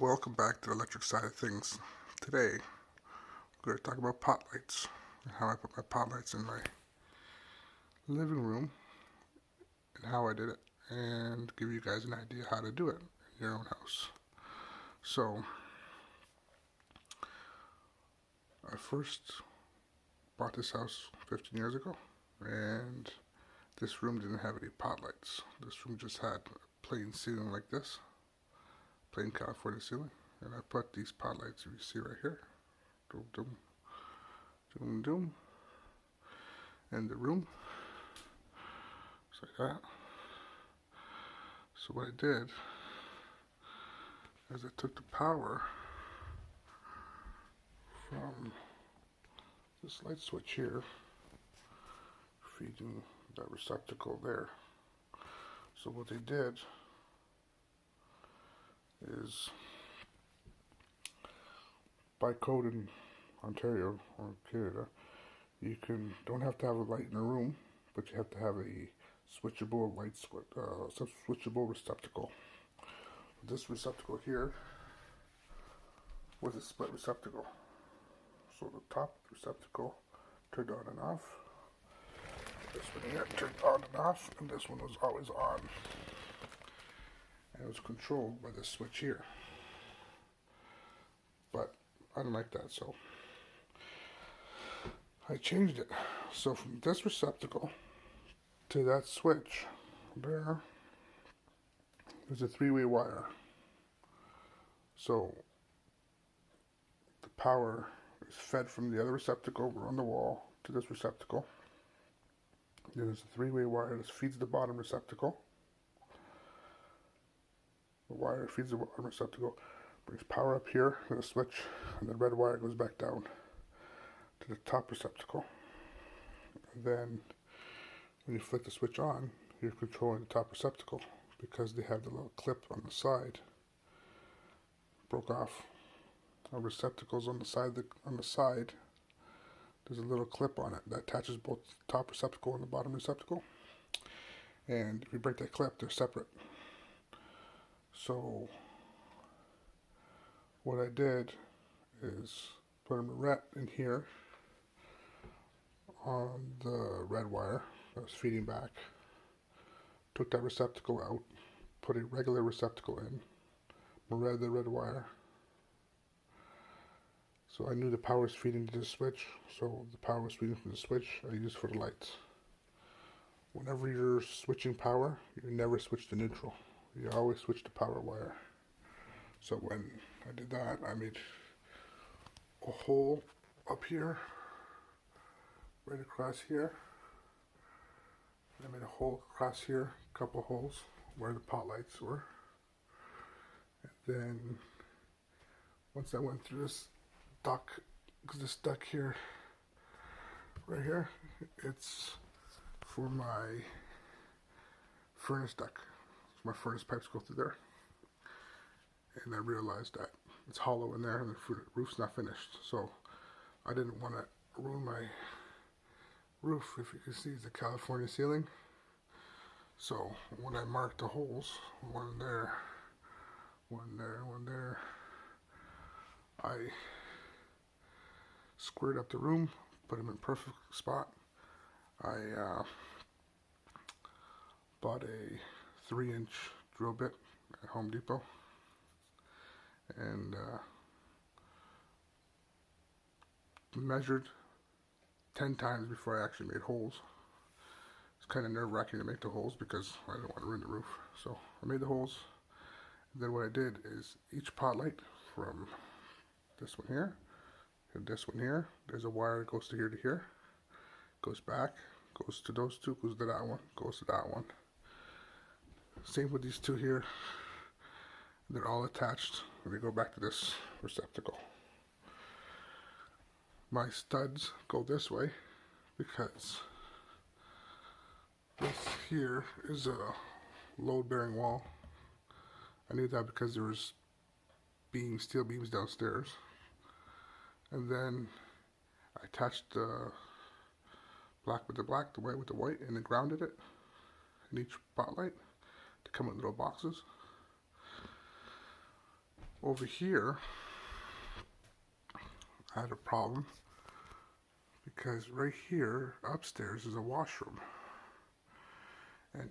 Welcome back to the electric side of things. Today, we're going to talk about pot lights and how I put my pot lights in my living room and how I did it, and give you guys an idea how to do it in your own house. So, I first bought this house 15 years ago, and this room didn't have any pot lights. This room just had a plain ceiling like this, plain California ceiling, and I put these pot lights you see right here. Doom, doom, doom, doom. In the room. Just like that. So what I did is I took the power from this light switch here, feeding that receptacle there. So what they did is, by code in Ontario or Canada, you don't have to have a light in a room, but you have to have a switchable switchable receptacle. This receptacle here was a split receptacle. So the top receptacle turned on and off. This one here turned on and off, and this one was always on. And it was controlled by this switch here. But I didn't like that, so I changed it. So from this receptacle to that switch there's a three-way wire. So the power is fed from the other receptacle on the wall to this receptacle. Then there's a three-way wire that feeds the bottom receptacle. The wire feeds the bottom receptacle, brings power up here to the switch, and the red wire goes back down to the top receptacle. And then when you flick the switch on, you're controlling the top receptacle, because they have the little clip on the side. Broke off. Our receptacles on the side. There's a little clip on it that attaches both the top receptacle and the bottom receptacle. And if you break that clip, they're separate. So what I did is put a ret in here on the red wire that was feeding back. Took that receptacle out, put a regular receptacle in, red the red wire. So I knew the power was feeding to the switch, so the power was feeding from the switch I used for the lights. Whenever you're switching power, you never switch to neutral. You always switch to power wire. So when I did that, I made a hole up here, right across here. I made a hole across here, a couple holes where the pot lights were. And then once I went through this duct, because this duct here, right here, it's for my furnace duct. So my furnace pipes go through there. And I realized that it's hollow in there and the roof's not finished. So I didn't want to ruin my roof. If you can see, it's a California ceiling. So when I marked the holes, one there, one there, one there, I squared up the room, put them in perfect spot. I bought a 3-inch drill bit at Home Depot, and measured 10 times before I actually made holes. It's kind of nerve-wracking to make the holes because I didn't want to ruin the roof. So I made the holes. And then what I did is each pot light, from this one here and this one here, there's a wire that goes to here, goes back, goes to those two, goes to that one, goes to that one. Same with these two here. They're all attached, and they go back to this receptacle. My studs go this way because this here is a load-bearing wall. I knew that because there was steel beams downstairs. And then I attached the black with the black, the white with the white, and then grounded it in each spotlight to come in little boxes. Over here, I had a problem because right here upstairs is a washroom, and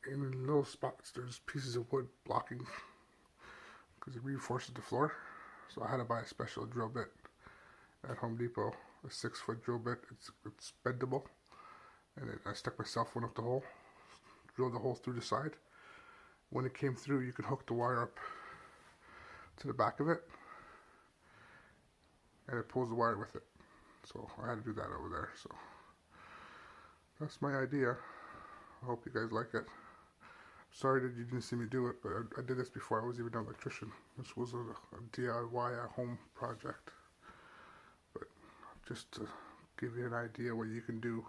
in the little spots there's pieces of wood blocking because it reinforces the floor. So I had to buy a special drill bit at Home Depot, a 6-foot drill bit. It's bendable, and I stuck myself one up the hole, drilled the hole through the side. When it came through, you could hook the wire up to the back of it, and it pulls the wire with it. So I had to do that over there. So that's my idea. I hope you guys like it. Sorry that you didn't see me do it, but I did this before I was even an electrician. This was a DIY at home project. But just to give you an idea what you can do,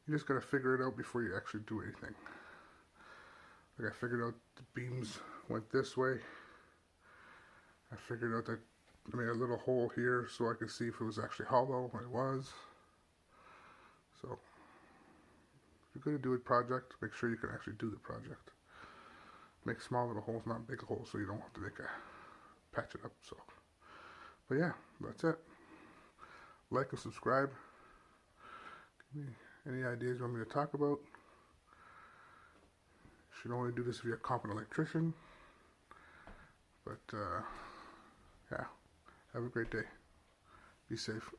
you just gotta figure it out before you actually do anything. Like I figured out the beams went this way. I figured out that I made a little hole here so I could see if it was actually hollow, and it was. So if you're going to do a project, make sure you can actually do the project. Make small little holes, not big holes, so you don't have to patch it up. So, but yeah, that's it. Like and subscribe. Give me any ideas you want me to talk about. You should only do this if you're a competent electrician. But yeah, have a great day. Be safe.